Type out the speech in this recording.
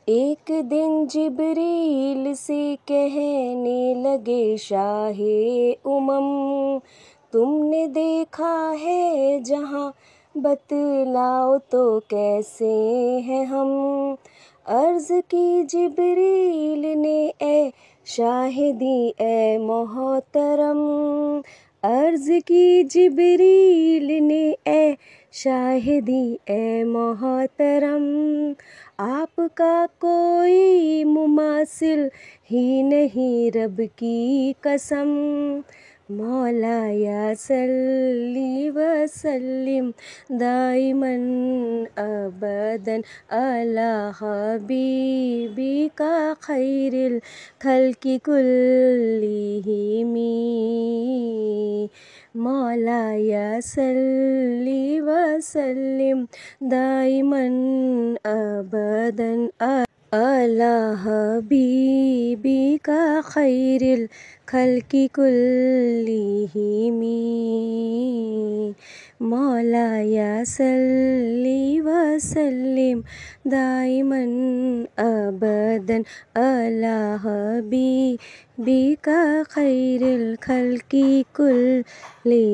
एक दिन जिब्रील से कहने लगे शाहे उमम, तुमने देखा है जहाँ, बतलाओ तो कैसे हैं हम। अर्ज़ की जिब्रील ने ए शाहिदी ए मोहतरम, अर्ज़ की जिब्रील ने ए शाहिदी ए मोहतरम, आपका कोई मुमासिल ही नहीं रब की कसम। मौला या सल्ली वसल्लिम दाइमन अबदन अला हबीबिका खैरिल खल्की कुल्लिहिमी। मौला या सल्ली वसल्लिम दाइमन अबदन अला हबीबिका खैरिल खल्की कुल्लिहिमी। मौला या सल्ली वसल्लिम दाइमन अबदन अला हबीबिका खैरिल खल्की कुल्लिहिमी।